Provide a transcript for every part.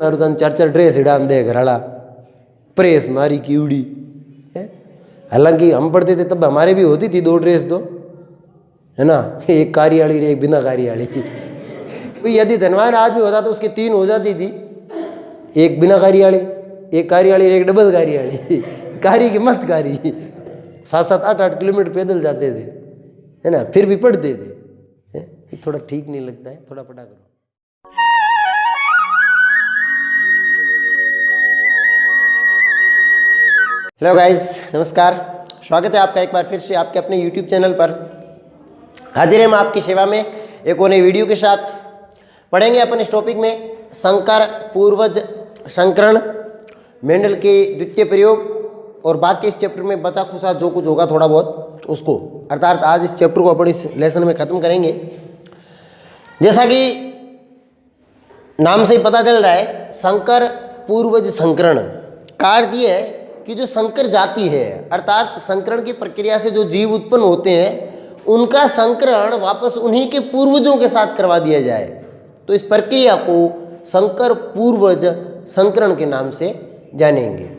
मारू तन 4-4 ड्रेस हिडान दे घराला प्रेस मारी कीवड़ी है। हालांकि हम पढ़ते थे तब हमारे भी होती थी 2 ड्रेस तो, है ना, एक कारी वाली एक बिना कारी वाली। यदि धनवान आदमी होता तो उसकी 3 हो जाती थी, एक बिना कारी वाली, एक कारी वाली, एक डबल कारी वाली। कारी की मत कारी। 7-7 8-8 किलोमीटर पैदल जाते थे, है ना, फिर भी पढ़ते थे। थोड़ा ठीक नहीं लगता है, थोड़ा पढ़ा करो। हेलो गाइस, नमस्कार। स्वागत है आपका एक बार फिर से आपके अपने YouTube चैनल पर। हाजिर हैं हम आपकी सेवा में एक और नई वीडियो के साथ। पढ़ेंगे अपन इस टॉपिक में संकर पूर्वज संकरण, मेंडल के द्वितीय प्रयोग और बाकी इस चैप्टर में बचा खुचा जो कुछ होगा थोड़ा बहुत उसको, अर्थात आज इस चैप्टर को अपन इस लेसन में ख़त्म करेंगे। जैसा कि नाम से ही पता चल रहा है, संकर पूर्वज संकरण का अर्थ ये है कि जो संकर जाति है, अर्थात संकरण की प्रक्रिया से जो जीव उत्पन्न होते हैं उनका संकरण वापस उन्हीं के पूर्वजों के साथ करवा दिया जाए, तो इस प्रक्रिया को संकर पूर्वज संकरण के नाम से जानेंगे।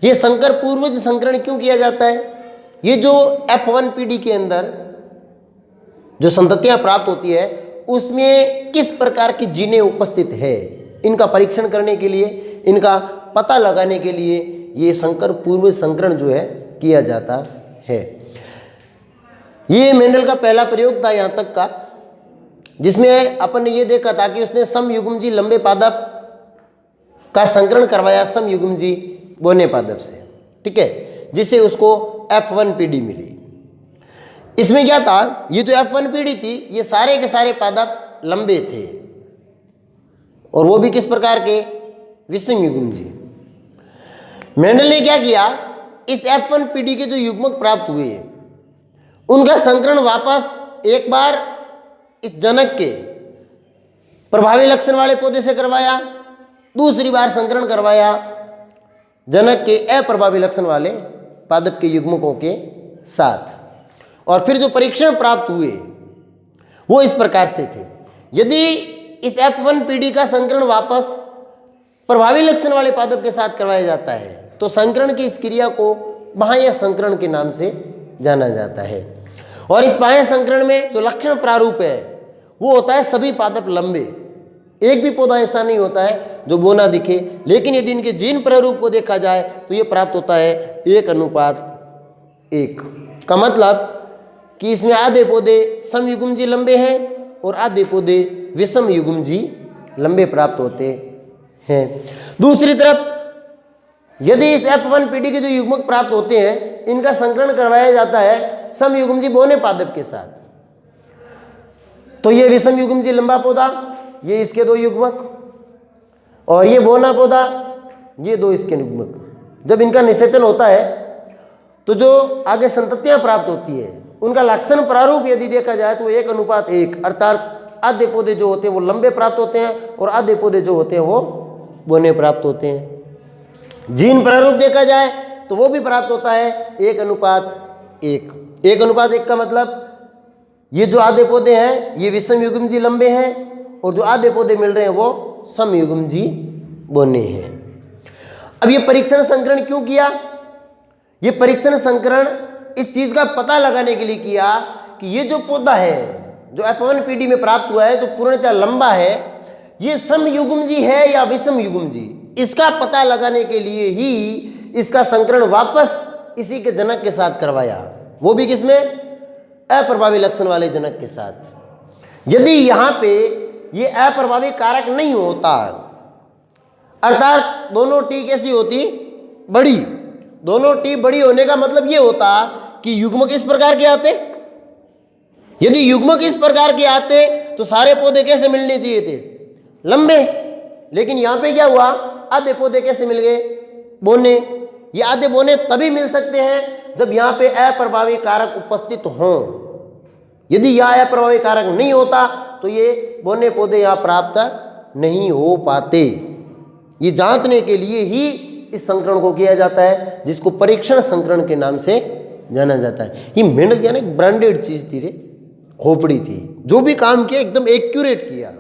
ये संकर पूर्वज संकरण क्यों किया जाता है? ये जो F1 पीढ़ी के अंदर जो संततियां प्राप्त होती है उसमें किस प्रकार की जीनें उपस्थित है, इनका परीक्षण करने के लिए, इनका पता लगाने के लिए ये संकर पूर्वज संकरण जो है किया जाता है। ये मेंडल का पहला प्रयोग था यहाँ तक का, जिसमें अपन ने ये देखा था कि उसने समयुग्मजी लंबे पादप का संकरण करवाया समयुग्मजी बोने पादप से, ठीक है, जिससे उसको F1 पीढ़ी मिली। इसमें क्या था, ये जो F1 पीढ़ी थी ये सारे के सारे पादप लंबे थे, और वो भी किस प्रकार के, विषमयुग्मजी। मेंडल ने क्या किया, इस F1 पीढ़ी के जो युग्मक प्राप्त हुए उनका संकरण वापस एक बार इस जनक के प्रभावी लक्षण वाले पौधे से करवाया, दूसरी बार संकरण करवाया जनक के अप्रभावी लक्षण वाले पादप के युग्मकों के साथ, और फिर जो परीक्षण प्राप्त हुए वो इस प्रकार से थे। यदि इस F1 पीढ़ी का संकरण वापस प्रभावी लक्षण वाले पादप के साथ करवाया जाता है तो संकरण की इस क्रिया को बाह्य संकरण के नाम से जाना जाता है। और इस बाह्य संकरण में जो लक्षण प्रारूप है वो होता है सभी पादप लंबे। एक भी पौधा ऐसा नहीं होता है जो बोना दिखे, लेकिन यदि इनके जीन प्रारूप को देखा जाए तो ये प्राप्त होता है 1:1 का मतलब कि इसमें आधे पौधे समयुग्मजी लंबे हैं और आधे पौधे विषमयुग्मजी लंबे प्राप्त होते हैं। दूसरी तरफ यदि इस F1 पीढ़ी के जो युग्मक प्राप्त होते हैं इनका संकरण करवाया जाता है समयुग्मजी बोने पादप के साथ, तो ये विषमयुग्मजी लंबा पौधा, ये इसके 2 युग्मक, और ये बोना पौधा, ये 2 इसके युग्मक। जब इनका निषेचन होता है तो जो आगे संततियां प्राप्त होती है उनका लक्षण प्रारूप यदि देखा जाए तो 1:1, अर्थात आधे पौधे जो होते हैं वो लंबे प्राप्त होते हैं और आधे पौधे जो होते हैं वो बोने प्राप्त होते हैं। जीन प्रारूप देखा जाए तो वो भी प्राप्त होता है 1:1। 1:1 का मतलब ये जो आधे पौधे हैं ये विषमयुग्मजी लंबे हैं और जो आधे पौधे मिल रहे हैं वो समयुग्मजी बोने हैं। अब ये परीक्षण संकरण क्यों किया? ये परीक्षण संकरण इस चीज का पता लगाने के लिए किया कि ये जो पौधा है जो F1 पीढ़ी में प्राप्त हुआ है, जो पूर्णतः लंबा है, ये समयुग्मजी है या विषमयुग्मजी, इसका पता लगाने के लिए ही इसका संकरण वापस इसी के जनक के साथ करवाया, वो भी किसमें, अप्रभावी लक्षण वाले जनक के साथ। यदि यहाँ पे ये अप्रभावी कारक नहीं होता, अर्थात दोनों टी कैसी होती, बड़ी, दोनों टी बड़ी होने का मतलब ये होता कि युग्मक इस प्रकार के आते। यदि युग्मक इस प्रकार के आते तो सारे पौधे कैसे मिलने चाहिए थे, लंबे, लेकिन यहाँ पे क्या हुआ, आधे पौधे कैसे मिल गए, बोने। ये आधे बोने तभी मिल सकते हैं जब यहाँ पे अप्रभावी कारक उपस्थित हों। यदि यहाँ अप्रभावी कारक नहीं होता तो ये बोने पौधे यहाँ प्राप्त नहीं हो पाते। ये जांचने के लिए ही इस संकरण को किया जाता है, जिसको परीक्षण संकरण के नाम से जाना जाता है। ये मेंडल क्या ना, एक ब्रांडेड चीज थी रे, खोपड़ी थी, जो भी काम किया एकदम एक्यूरेट किया,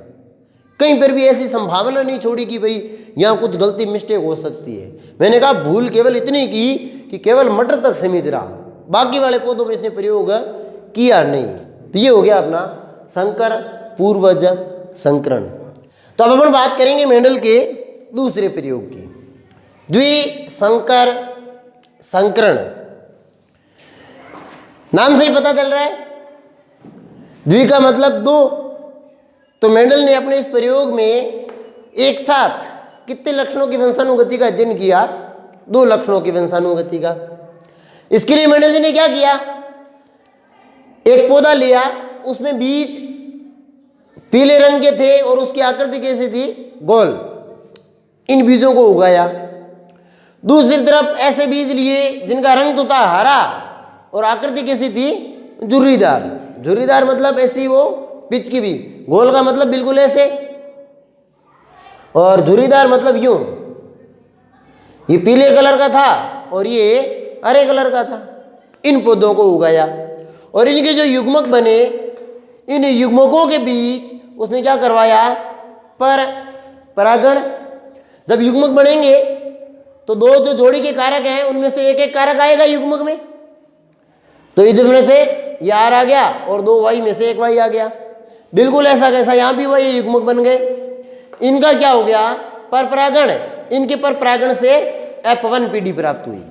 कहीं पर भी ऐसी संभावना नहीं छोड़ी कि भाई यहाँ कुछ गलती मिस्टेक हो सकती है। मैंने कहा भूल केवल इतनी की कि केवल मटर तक सीमित रहा, बाकी वाले पौधों में इसने प्रयोग किया नहीं। तो ये हो गया अपना संकर पूर्वज संकरण। तो अब अपन बात करेंगे मेंडल के दूसरे प्रयोग की, द्विसंकर संकरण। नाम से ही पता चल रहा है, द्वि का मतलब दो। तो मेंडल ने अपने इस प्रयोग में एक साथ कितने लक्षणों की वंशानुगति का अध्ययन किया? 2 लक्षणों की वंशानुगति का। इसके लिए मेंडल जी ने क्या किया, एक पौधा लिया, उसमें बीज पीले रंग के थे और उसकी आकृति कैसी थी? गोल। इन बीजों को उगाया। दूसरी तरफ ऐसे बीज लिए जिनका रंग तो था हरा और आकृति कैसी थी? झुर्रीदार। झुर्रीदार मतलब ऐसी वो पिच की भी, गोल का मतलब बिल्कुल ऐसे, और झुर्रीदार मतलब यूं। ये पीले कलर का था और ये हरे कलर का था। इन पौधों को उगाया और इनके जो युग्मक बने, इन युग्मकों के बीच उसने क्या करवाया? परागण। जब युग्मक बनेंगे तो 2 जो जोड़ी के कारक हैं उनमें से एक एक कारक आएगा युग्मक में। तो इधर में से ये आर आ गया और 2 वाई में से 1 वाई आ गया। बिल्कुल ऐसा कैसा यहाँ भी वही युग्मक बन गए। इनका क्या हो गया? परपरागण। इनके परपरागण से F1 पीढ़ी प्राप्त हुई।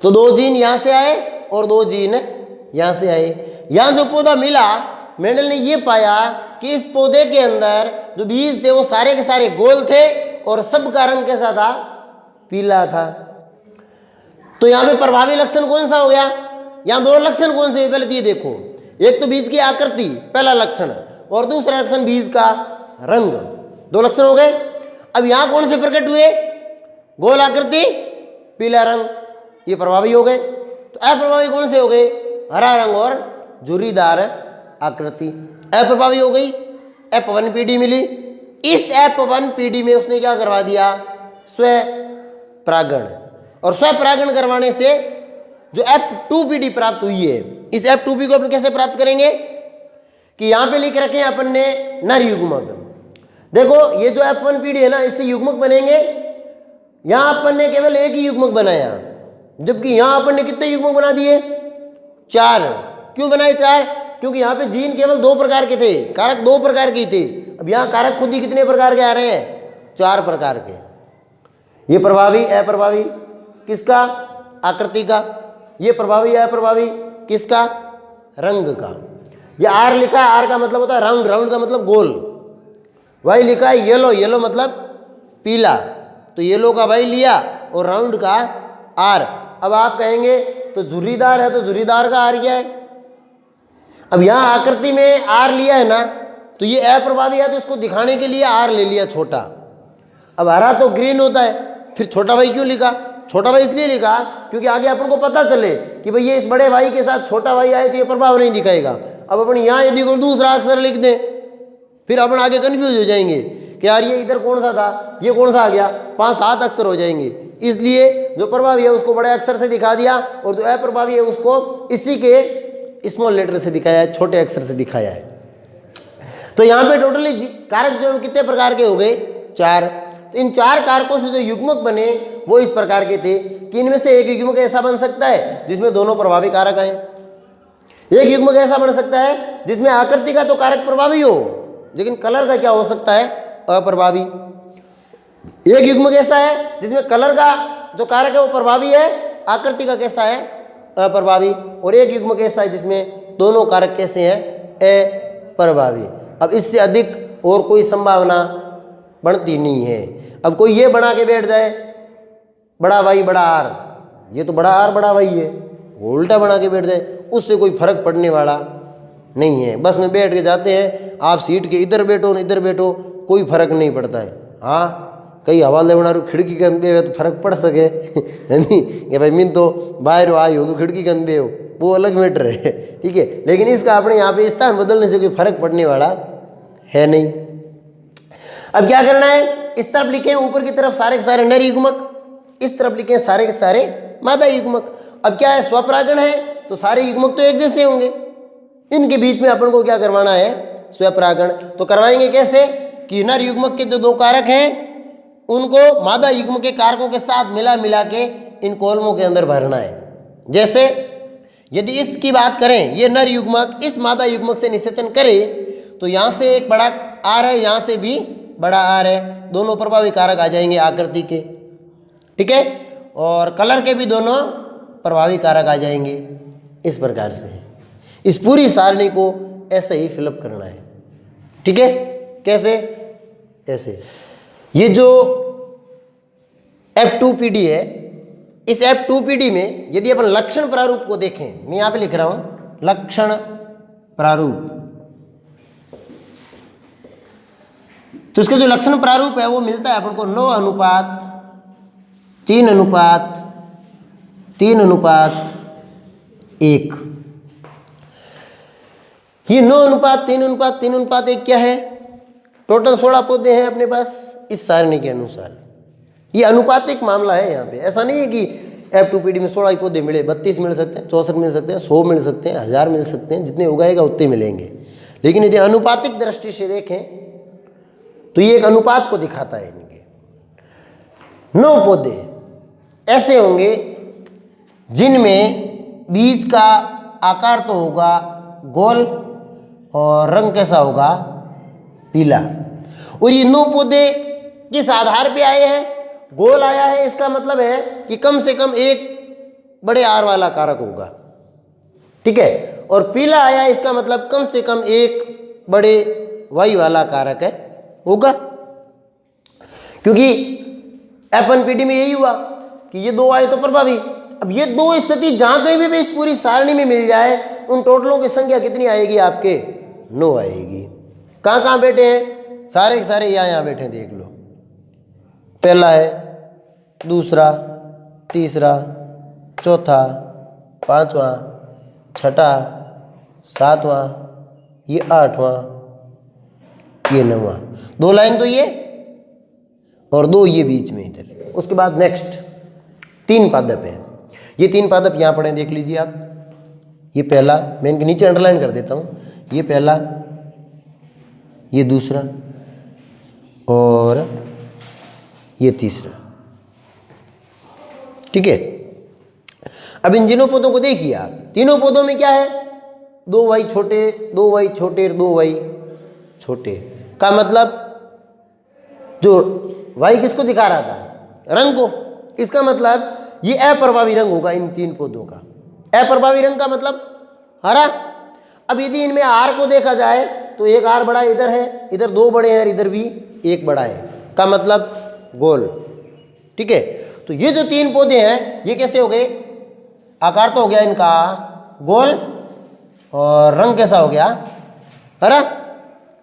तो 2 जीन यहाँ से आए और 2 जीन यहाँ से आए। यहाँ जो पौधा मिला, मेंडल ने ये पाया कि इस पौधे के अंदर जो बीज थे वो सारे के सारे गोल थे और सब का रंग कैसा था? पीला था। तो यहाँ पे प्रभावी लक्षण कौन सा हो गया? यहाँ 2 लक्षण कौन से? पहले तो ये देखो, एक तो बीज की आकृति पहला लक्षण, और दूसरा लक्षण बीज का रंग। 2 लक्षण हो गए। अब यहाँ कौन से प्रकट हुए? गोल आकृति, पीला रंग, ये प्रभावी हो गए। तो अप्रभावी कौन से हो गए? हरा रंग और झुर्रीदार आकृति। अप्रभावी हो गई। F1 पीढ़ी मिली। इस F1 पीढ़ी में उसने क्या करवा दिया? स्वपरागण। और स्वपरागण करवाने से जो F2 पीढ़ी प्राप्त हुई है, इस F2 पीढ़ी को अपन कैसे प्राप्त करेंगे? कि यहाँ पे लिख रखे हैं अपन ने नर युग्मक। देखो ये जो F1 पीढ़ी है ना, इससे युग्मक बनेंगे। यहाँ अपन ने केवल एक ही युग्मक बनाया, जबकि यहाँ अपन ने कितने युग्मक बना दिए? 4। क्यों बनाए 4? क्योंकि यहाँ पे जीन केवल 2 प्रकार के थे, कारक 2 प्रकार के थे। अब यहाँ कारक खुद ही कितने प्रकार के आ रहे हैं? 4 प्रकार के। ये प्रभावी अप्रभावी किसका? आकृति का। ये प्रभावी अप्रभावी किसका? रंग का। ये आर लिखा है, आर का मतलब होता है राउंड, राउंड का मतलब गोल। वाई लिखा है येलो, येलो मतलब पीला, तो येलो का वाई लिया और राउंड का आर। अब आप कहेंगे तो झुर्रीदार है तो झुर्रीदार का आर क्या है? अब यहाँ आकृति में आर लिया है ना, तो ये अप्रभावी है तो इसको दिखाने के लिए आर ले लिया छोटा। अब हरा तो ग्रीन होता है, फिर छोटा भाई क्यों लिखा? छोटा भाई इसलिए लिखा क्योंकि आगे अपन को पता चले कि भाई ये इस बड़े भाई के साथ छोटा भाई आए तो ये प्रभाव नहीं दिखाएगा। अब अपन यहाँ यदि कोई दूसरा अक्षर लिख दें, फिर अपन आगे कंफ्यूज हो जाएंगे कि यार ये इधर कौन सा था, ये कौन सा आ गया, 5-7 अक्षर हो जाएंगे। इसलिए जो प्रभावी है उसको बड़े अक्षर से दिखा दिया और जो अप्रभावी है उसको इसी के स्मॉल लेटर से दिखाया है, छोटे अक्षर से दिखाया है। तो यहाँ पे टोटली कारक जो कितने प्रकार के हो गए? 4। तो इन 4 कारकों से जो युग्मक बने वो इस प्रकार के थे कि इनमें से एक युग्मक ऐसा बन सकता है जिसमें दोनों प्रभावी कारक आए। एक युग्मक ऐसा बन सकता है जिसमें आकृति का तो कारक प्रभावी हो, लेकिन कलर का क्या हो सकता है? अप्रभावी। एक युग्मक ऐसा है जिसमें कलर का जो कारक है वो प्रभावी है, आकृति का कैसा है? अप्रभावी। और एक युग्मक ऐसा है जिसमें दोनों कारक कैसे हैं? अप्रभावी। अब इससे अधिक और कोई संभावना बनती नहीं है। अब कोई ये बना के बैठ जाए बड़ा वाई बड़ा आर, ये तो बड़ा आर बड़ा वाई है, उल्टा बना के बैठ जाए, उससे कोई फर्क पड़ने वाला नहीं है। बस में बैठ के जाते हैं, आप सीट के इधर बैठो न इधर बैठो, कोई फर्क नहीं पड़ता है। हाँ कई हवाले बना रो खिड़की के अंदर तो फर्क पड़ सके है नहीं कि भाई मीन तो बाहर आई हो तो खिड़की के अंदर हो, वो अलग मैटर है, ठीक है। लेकिन इसका अपने यहाँ पे स्थान बदलने से कोई फर्क पड़ने वाला है नहीं। अब क्या करना है? इस तरफ लिखे ऊपर की तरफ सारे के सारे नर युग्मक, इस तरफ लिखे सारे के सारे मादा युग्मक। अब क्या है? स्वपरागण है तो सारे युग्मक तो एक जैसे होंगे, इनके बीच में अपन को क्या करवाना है? स्वपरागण। तो करवाएंगे कैसे? कि नर युग्मक के जो दो कारक हैं उनको मादा युग्म के कारकों के साथ मिला के इन कॉलमों के अंदर भरना है। जैसे यदि इसकी बात करें, ये नर युग्मक इस मादा युग्मक से निषेचन करे तो यहाँ से एक बड़ा आर है, यहाँ से भी बड़ा आर है, दोनों प्रभावी कारक आ जाएंगे आकृति के, ठीक है, और कलर के भी दोनों प्रभावी कारक आ जाएंगे। इस प्रकार से इस पूरी सारणी को ऐसे ही फिलअप करना है, ठीक है। कैसे? ऐसे ये जो F2PD है, इस F2PD में यदि अपन लक्षण प्रारूप को देखें, मैं यहाँ पे लिख रहा हूं लक्षण प्रारूप, तो इसका जो लक्षण प्रारूप है वो मिलता है अपन को 9:3:3:1। ये 9:3:3:1 क्या है? टोटल 16 पौधे हैं अपने पास इस सारणी के अनुसार। ये अनुपातिक मामला है। यहाँ पे ऐसा नहीं है कि F2PD में 16 पौधे मिले, 32 मिल सकते हैं, 64 मिल सकते हैं, 100 मिल सकते हैं, 1000 मिल सकते हैं, जितने उगाएगा उतने मिलेंगे। लेकिन यदि अनुपातिक दृष्टि से देखें तो ये एक अनुपात को दिखाता है। इनके 9 पौधे ऐसे होंगे जिनमें बीज का आकार तो होगा गोल और रंग कैसा होगा? पीला। और ये 9 पौधे किस आधार पे आए हैं? गोल आया है, इसका मतलब है कि कम से कम एक बड़े आर वाला कारक होगा, ठीक है। और पीला आया है, इसका मतलब कम से कम एक बड़े वाई वाला कारक है होगा, क्योंकि F1PD में यही हुआ कि ये 2 आए तो प्रभावी। अब ये 2 स्थिति जहां कहीं भी इस पूरी सारणी में मिल जाए, उन टोटलों की संख्या कितनी आएगी? आपके 9 आएगी। कहाँ कहाँ बैठे हैं? सारे के सारे यहाँ बैठे हैं, देख लो। पहला है, दूसरा, तीसरा, चौथा, पांचवा, छठा, सातवां, ये 8वां, ये 9वां। 2 लाइन तो ये और 2 ये बीच में इधर। उसके बाद नेक्स्ट 3 पादप है। ये 3 पादप यहाँ पढ़े, देख लीजिए आप। ये पहला, मैं इनके नीचे अंडरलाइन कर देता हूँ। ये पहला, ये दूसरा और ये तीसरा, ठीक है। अब इन तीनों पौधों को देखिए आप। तीनों पौधों में क्या है? 2 वाई छोटे, 2 वाई छोटे, 2 वाई छोटे का मतलब जो वाई किसको दिखा रहा था? रंग को। इसका मतलब ये अप्रभावी रंग होगा इन 3 पौधों का। अप्रभावी रंग का मतलब हरा। अब यदि इनमें आर को देखा जाए तो एक आर बड़ा इधर है, इधर 2 बड़े हैं और इधर भी एक बड़ा है, का मतलब गोल, ठीक है। तो ये जो 3 पौधे हैं ये कैसे हो गए? आकार तो हो गया इनका गोल और रंग कैसा हो गया? हरा,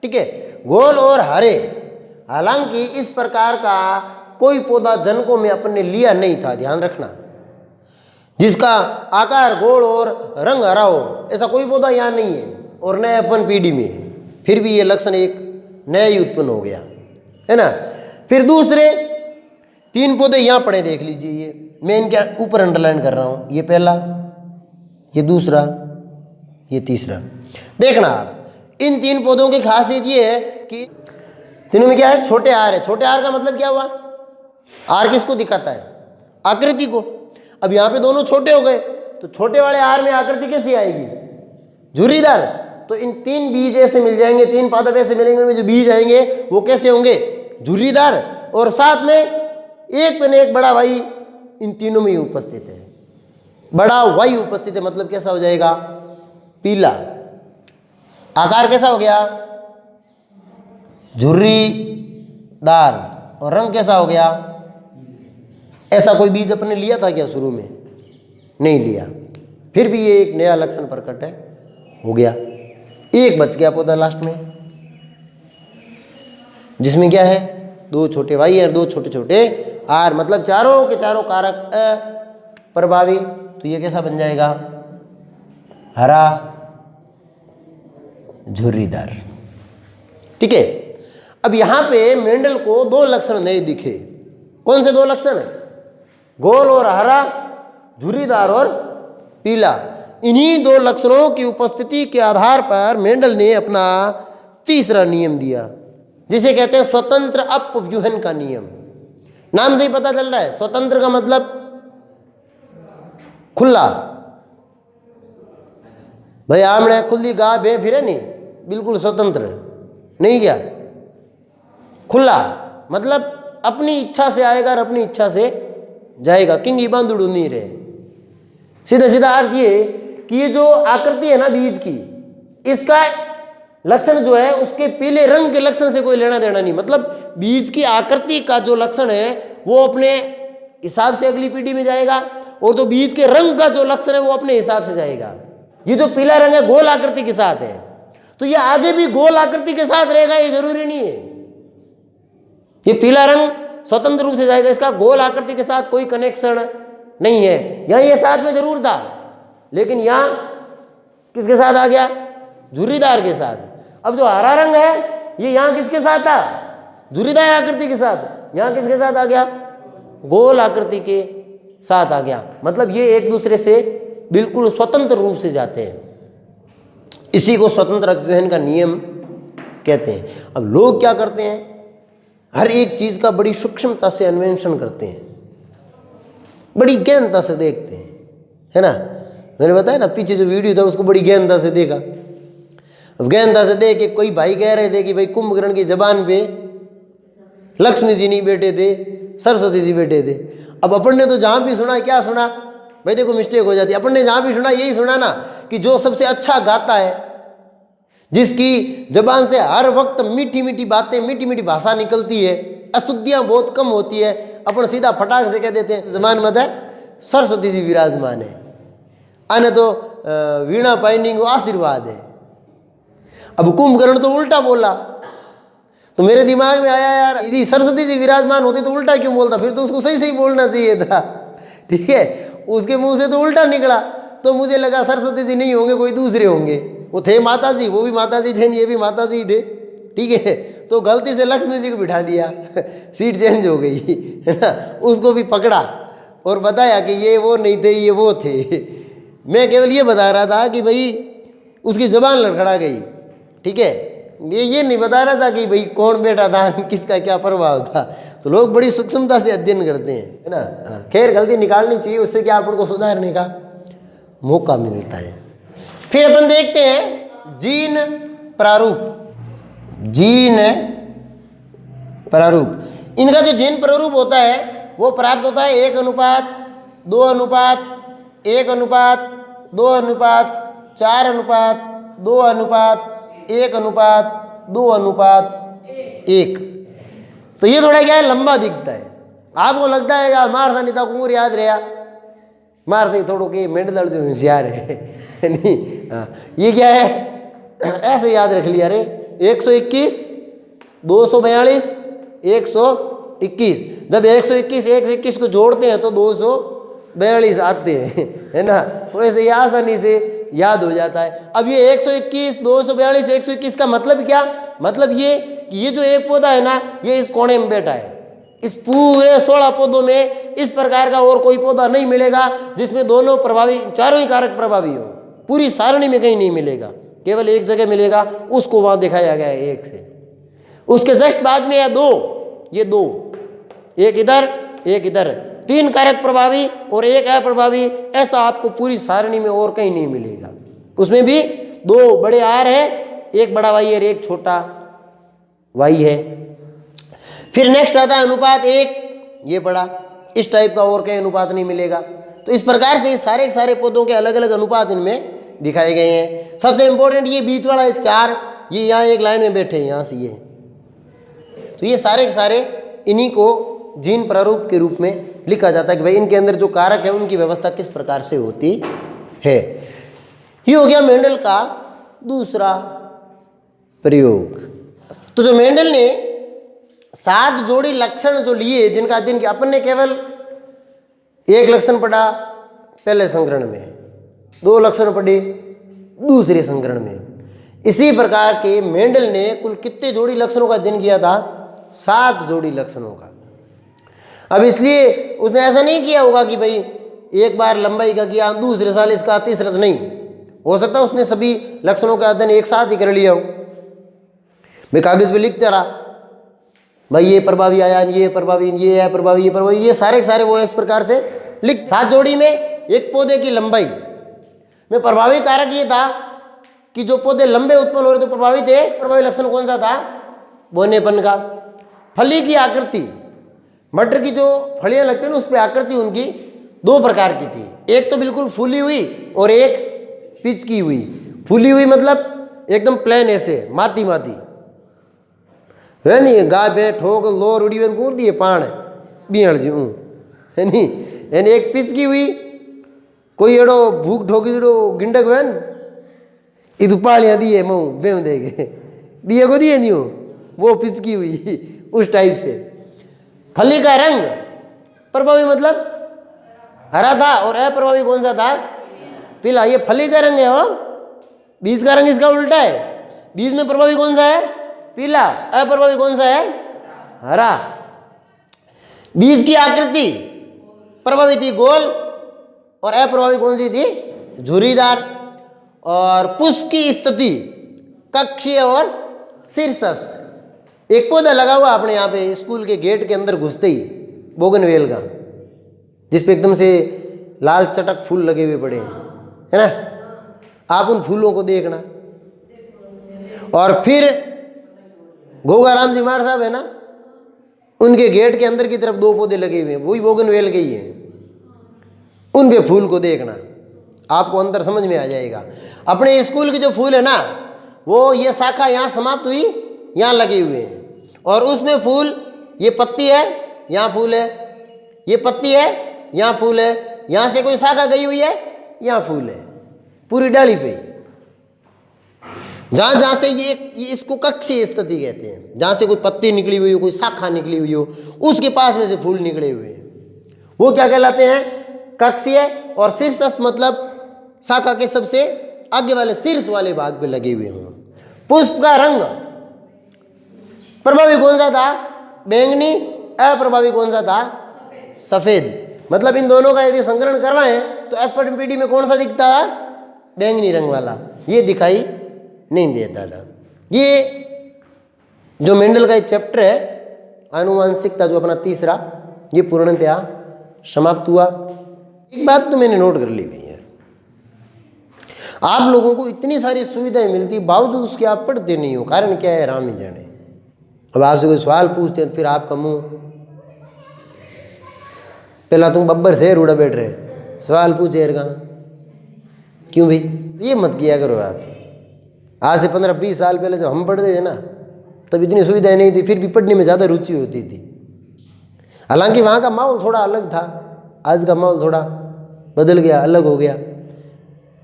ठीक है। गोल और हरे। हालांकि इस प्रकार का कोई पौधा जनकों में अपन ने लिया नहीं था, ध्यान रखना, जिसका आकार गोल और रंग हरा हो, ऐसा कोई पौधा यहाँ नहीं है और न F1PD में है। फिर भी ये लक्षण एक नया ही उत्पन्न हो गया, है ना। फिर दूसरे 3 पौधे यहाँ पड़े, देख लीजिए। ये मैं इनके ऊपर अंडरलाइन कर रहा हूँ। ये पहला, ये दूसरा, ये तीसरा। देखना आप, इन 3 पौधों की खासियत ये है कि तीनों में क्या है? छोटे आर है। छोटे आर का मतलब क्या हुआ? आर किसको दिखाता है? आकृति को। अब यहाँ पे दोनों छोटे हो गए तो छोटे वाले आर में आकृति कैसी आएगी? झुर्रीदार। तो इन 3 बीज ऐसे मिल जाएंगे, 3 पादप ऐसे मिलेंगे, उनमें जो बीज आएंगे वो कैसे होंगे? झुर्रीदार। और साथ में एक पे एक बड़ा वाई इन तीनों में ही उपस्थित है। बड़ा वाई उपस्थित है, मतलब कैसा हो जाएगा? पीला। आकार कैसा हो गया? झुर्रीदार। और रंग कैसा हो गया? ऐसा कोई बीज अपने लिया था क्या शुरू में? नहीं लिया। फिर भी ये एक नया लक्षण प्रकट है, हो गया। एक बच गया पौधा लास्ट में, जिसमें क्या है? 2 छोटे वाई और 2 छोटे छोटे आर, मतलब चारों के चारों कारक अप्रभावी। तो ये कैसा बन जाएगा? हरा झुर्रीदार, ठीक है। अब यहां पे मेंडल को 2 लक्षण नए दिखे। कौन से 2 लक्षण? गोल और हरा, झुर्रीदार और पीला। इन्हीं 2 लक्षणों की उपस्थिति के आधार पर मेंडल ने अपना तीसरा नियम दिया। जिसे कहते हैं स्वतंत्र अपव्यूहन का नियम। नाम से ही पता चल रहा है, स्वतंत्र का मतलब खुला। भाई आमने खुली गा बे फिरे नहीं, बिल्कुल स्वतंत्र नहीं, क्या खुला मतलब अपनी इच्छा से आएगा और अपनी इच्छा से जाएगा, किंगी बांधुड़ू नहीं रहे। सीधा सीधा अर्थ ये कि ये जो आकृति है ना बीज की, इसका लक्षण जो है उसके पीले रंग के लक्षण से कोई लेना देना नहीं। मतलब बीज की आकृति का जो लक्षण है वो अपने हिसाब से अगली पीढ़ी में जाएगा, और जो बीज के रंग का जो लक्षण है वो अपने हिसाब से जाएगा। ये जो पीला रंग है गोल आकृति के साथ है, तो ये आगे भी गोल आकृति के साथ रहेगा, ये जरूरी नहीं है। ये पीला रंग स्वतंत्र रूप से जाएगा, इसका गोल आकृति के साथ कोई कनेक्शन नहीं है। यहाँ ये साथ में जरूर था, लेकिन यहाँ किसके साथ आ गया? झुर्रीदार के साथ। अब जो हरा रंग है ये यहाँ किसके साथ था? झुर्रीदार आकृति के साथ। यहाँ किसके साथ आ गया? गोल आकृति के साथ आ गया। मतलब ये एक दूसरे से बिल्कुल स्वतंत्र रूप से जाते हैं। इसी को स्वतंत्र अपव्यूहन का नियम कहते हैं। अब लोग क्या करते हैं, हर एक चीज का बड़ी सूक्ष्मता से अन्वेषण करते हैं, बड़ी गहनता से देखते हैं, है ना। मैंने बताया ना पीछे जो वीडियो था उसको बड़ी गहनता से देखा। अब गहनता से देख के कोई भाई कह रहे थे कि भाई कुंभकर्ण की जबान पे लक्ष्मी जी नहीं बैठे थे, सरस्वती जी बैठे थे। अब अपन ने तो जहाँ भी सुना, क्या सुना भाई, देखो मिस्टेक हो जाती है। अपन ने जहाँ भी सुना यही सुना ना कि जो सबसे अच्छा गाता है, जिसकी जबान से हर वक्त मीठी मीठी बातें, मीठी मीठी भाषा निकलती है, अशुद्धियाँ बहुत कम होती है, अपन सीधा फटाक से कह देते हैं जबान मत है सरस्वती जी विराजमान है, आने तो वीणा पाइनिंग आशीर्वाद है। अब कुंभकर्ण तो उल्टा बोला, तो मेरे दिमाग में आया यार यदि सरस्वती जी विराजमान होती तो उल्टा क्यों बोलता, फिर तो उसको सही सही बोलना चाहिए था। ठीक है, उसके मुंह से तो उल्टा निकला, तो मुझे लगा सरस्वती जी नहीं होंगे, कोई दूसरे होंगे। वो थे माता जी, वो भी माता जी थे, ये भी माता जी थे। ठीक है, तो गलती से लक्ष्मी जी को बिठा दिया, सीट चेंज हो गई, है ना। उसको भी पकड़ा और बताया कि ये वो नहीं थे, ये वो थे। मैं केवल ये बता रहा था कि भाई उसकी जबान लड़खड़ा गई। ठीक है, ये नहीं बता रहा था कि भाई कौन बैठा था, किसका क्या प्रभाव था। तो लोग बड़ी सूक्ष्मता से अध्ययन करते हैं, है ना। खैर गलती निकालनी चाहिए, उससे क्या अपन को सुधारने का मौका मिलता है। फिर अपन देखते हैं जीन प्रारूप। जीन प्रारूप, इनका जो जीन प्रारूप होता है वो प्राप्त होता है 1:2:1:4:2:1:1:2:1:1। तो ये थोड़ा क्या है, लंबा दिखता है। आपको लगता है यार मार नहीं था कुंवर याद रहा, मार नहीं थोड़ो के मेंढल जो होशियार है नहीं। हाँ, ये क्या है, ऐसे याद रख लिया। अरे 121 242 121, जब 121 को जोड़ते हैं तो 242 आते हैं, है ना। वैसे ही आसानी से याद हो जाता है। अब ये 121 242 121 का मतलब क्या, मतलब ये जो एक पौधा है ना, ये इस कोने में बैठा है। इस पूरे 16 पौधों में इस प्रकार का और कोई पौधा नहीं मिलेगा जिसमें दोनों प्रभावी, चारों ही कारक प्रभावी हो। पूरी सारणी में कहीं नहीं मिलेगा, केवल एक जगह मिलेगा, उसको वहां दिखाया गया है 1 से। उसके जस्ट बाद में ये दो, एक इधर एक इधर, 3 कारक प्रभावी और 1 अप्रभावी। ऐसा आपको पूरी सारणी में और कहीं नहीं मिलेगा। उसमें भी 2 बड़े आर है, एक बड़ा वाई है, एक छोटा वाई है। फिर नेक्स्ट आता है अनुपात 1, ये बड़ा, इस टाइप का और कहीं अनुपात नहीं मिलेगा। तो इस प्रकार से सारे सारे पौधों के अलग अलग अनुपात इनमें दिखाए गए हैं। सबसे इंपॉर्टेंट ये बीच वाला 4, ये यहाँ एक लाइन में बैठे हैं, यहाँ से ये। तो ये सारे के सारे इन्हीं को जीन प्रारूप के रूप में लिखा जाता है कि भाई इनके अंदर जो कारक है उनकी व्यवस्था किस प्रकार से होती है। ये हो गया मेंडल का दूसरा प्रयोग। तो जो मेंडल ने 7 जोड़ी लक्षण जो लिए, जिनका अध्ययन किया, अपन ने केवल 1 लक्षण पढ़ा पहले संकरण में, 2 लक्षण पढ़े दूसरे संकरण में। इसी प्रकार के मेंडल ने कुल कितने जोड़ी लक्षणों का अध्ययन किया था? 7 जोड़ी लक्षणों का। अब इसलिए उसने ऐसा नहीं किया होगा कि भाई एक बार लंबाई का किया, दूसरे साल इसका, तीसरा नहीं। हो सकता है उसने सभी लक्षणों का अध्ययन एक साथ ही कर लिया हो। मैं कागज पे लिखता रहा भाई ये प्रभावी आयाम, ये प्रभावी, ये है प्रभावी, ये प्रभावी, ये सारे के सारे वो इस प्रकार से लिख। 7 जोड़ी में एक पौधे की लंबाई में प्रभावी कारक ये था कि जो पौधे लंबे उत्पन्न हो रहे थे प्रभावी थे। प्रभावी लक्षण कौन सा था? बोनेपन का। फली की आकृति, मटर की जो फलियां लगती है ना उस पर आकृति उनकी 2 प्रकार की थी। एक तो बिल्कुल फूली हुई और एक पिचकी हुई। फूली हुई मतलब एकदम प्लेन ऐसे माती माती है नहीं, गाय पे ठोक लो रुड़ी हुई कूद दिए पाण बियण जी है नहीं। यानी एक पिचकी हुई, कोई एड़ो भूख ठोकी जो गिंडक हुए न इधु पालियाँ दिए मऊ बेम देगे दिए को दिए नहीं हो, वो पिचकी हुई उस टाइप से। फली का रंग प्रभावी मतलब हरा था और अप्रभावी कौन सा था? पीला। ये फली का रंग है हो, बीज का रंग इसका उल्टा है। बीज में प्रभावी कौन सा है? पीला। अप्रभावी कौन सा है? हरा। बीज की आकृति प्रभावी थी गोल और अप्रभावी कौन सी थी? झुर्रीदार। और पुष्प की स्थिति कक्षीय और शीर्षस्थ। एक पौधा लगा हुआ अपने यहाँ पे स्कूल के गेट के अंदर घुसते ही, बोगनवेल का, जिसपे एकदम से लाल चटक फूल लगे हुए पड़े हैं, है ना। आप उन फूलों को देखना। और फिर गोगाराम जी मार साहब है ना, उनके गेट के अंदर की तरफ 2 पौधे लगे हुए हैं, वही बोगनवेल के ही हैं। उन पे फूल को देखना, आपको अंदर समझ में आ जाएगा। अपने स्कूल के जो फूल है ना, वो ये शाखा यहाँ समाप्त हुई, यहाँ लगे हुए हैं, और उसमें फूल, ये पत्ती है, यहाँ फूल है, ये पत्ती है, यहाँ फूल है, यहाँ से कोई शाखा गई हुई है, यहाँ फूल है, पूरी डाली पे। जहाँ जहाँ से ये इसको कक्षीय स्थिति कहते हैं, जहाँ से कोई पत्ती निकली हुई हो, कोई शाखा निकली हुई हो, उसके पास में से फूल निकले हुए हैं, वो क्या कहलाते हैं? कक्षीय। और शीर्षस्थ मतलब शाखा के सबसे आगे वाले शीर्ष वाले भाग पे लगे हुए हों। पुष्प का रंग प्रभावी कौन सा था? बैंगनी। अप्रभावी कौन सा था? सफेद। मतलब इन दोनों का यदि संकलन करना है तो एफपीडी में कौन सा दिखता था? बैंगनी रंग वाला। ये दिखाई नहीं देता था। ये जो मेंडल का एक चैप्टर है आनुवांशिकता, जो अपना तीसरा, ये पूर्णतया समाप्त हुआ। एक बात तो मैंने नोट कर ली भाई यार, आप लोगों को इतनी सारी सुविधाएं मिलती बावजूद उसके आप पढ़ते नहीं हो। कारण क्या है? राम ही जाने। अब आपसे कोई सवाल पूछते हैं तो फिर आपका मुंह, पहला तुम बब्बर से रूढ़ा बैठ रहे, सवाल पूछे कहाँ, क्यों भाई? ये मत किया करो आप। आज से 15-20 साल पहले जब हम पढ़ते थे ना, तब इतनी सुविधाएं नहीं थी, फिर भी पढ़ने में ज़्यादा रुचि होती थी। हालांकि वहाँ का माहौल थोड़ा अलग था, आज का माहौल थोड़ा बदल गया, अलग हो गया।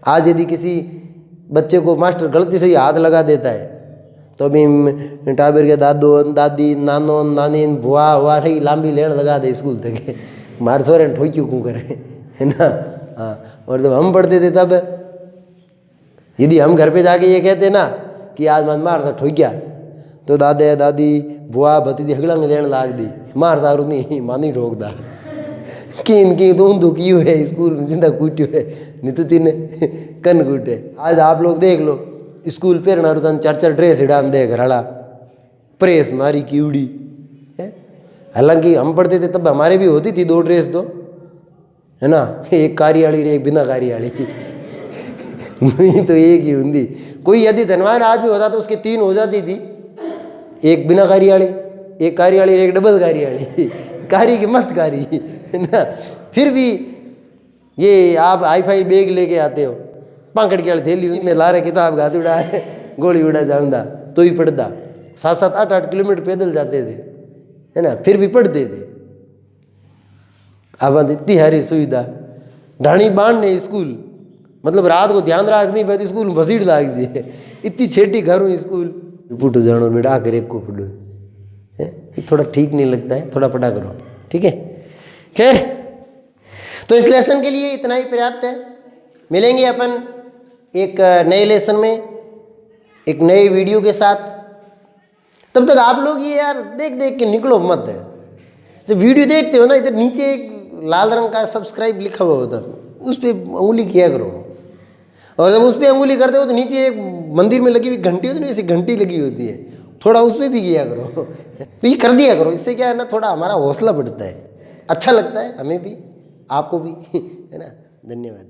आज यदि किसी बच्चे को मास्टर गलती से ही हाथ लगा देता है तो अभी टाबर के दादो दादी नानो नानी बुआ हुआ नहीं लांबी लेन लगा दे स्कूल तक, मार सोरे ठोक्यू क्यों करे, है ना। हाँ, और जब हम पढ़ते थे तब यदि हम घर पे जाके ये कहते ना कि आज मत मार था ठोक्या, तो दादे दादी बुआ भतीजी हगलंग लेन लाग दी, मार दारू नहीं मानी ठोकदा की तो दुखी है स्कूल में जिंदा कूट्यो है, नहीं तो तीन कन कूटे। आज आप लोग देख लो स्कूल पेरना रुतन 4-4 ड्रेस हिडान दे घराड़ा, प्रेस मारी कीड़ी है। हालांकि हम पढ़ते थे तब हमारे भी होती थी 2 ड्रेस तो, है ना, एक कारी वाली एक बिना कारी वाली तो एक ही हुंदी। कोई यदि धनवान आदमी होता तो उसकी 3 हो जाती थी, एक बिना कारी वाली, एक कारी वाली, एक डबल कारी वाली, कारी की मत कारी, है ना। फिर भी ये आप हाई-फाई बैग लेके आते हो, पांकड़ के थैली में ला रहे किताब घात उड़ा है, गोली उड़ा जाऊंदा तो ही पढ़ता। 7-7 8-8 किलोमीटर पैदल जाते थे, है ना, फिर भी पढ़ते थे। अब इतनी सारी सुविधा, ढाणी बाण ने स्कूल, मतलब रात को ध्यान रख नहीं पाती स्कूल में भसीड़ लाग जाए, इतनी छेटी घरों स्कूल पुटो जानो बेटा आकर एक को पढ़ो है, थोड़ा ठीक नहीं लगता है, थोड़ा पढ़ा करो, ठीक है। खैर, तो इस लेसन के लिए इतना ही पर्याप्त है। मिलेंगे अपन एक नए लेसन में एक नए वीडियो के साथ। तब तक आप लोग ये यार देख देख के निकलो मत है। जब वीडियो देखते हो ना, इधर नीचे एक लाल रंग का सब्सक्राइब लिखा हुआ होता है, उस पर उंगली किया करो। और जब उस पर उंगली करते हो तो नीचे एक मंदिर में लगी हुई घंटी होती है ना, ऐसी घंटी लगी होती है, थोड़ा उस पर भी किया करो। तो ये कर दिया करो, इससे क्या है ना, थोड़ा हमारा हौसला बढ़ता है, अच्छा लगता है हमें भी, आपको भी, है ना। धन्यवाद।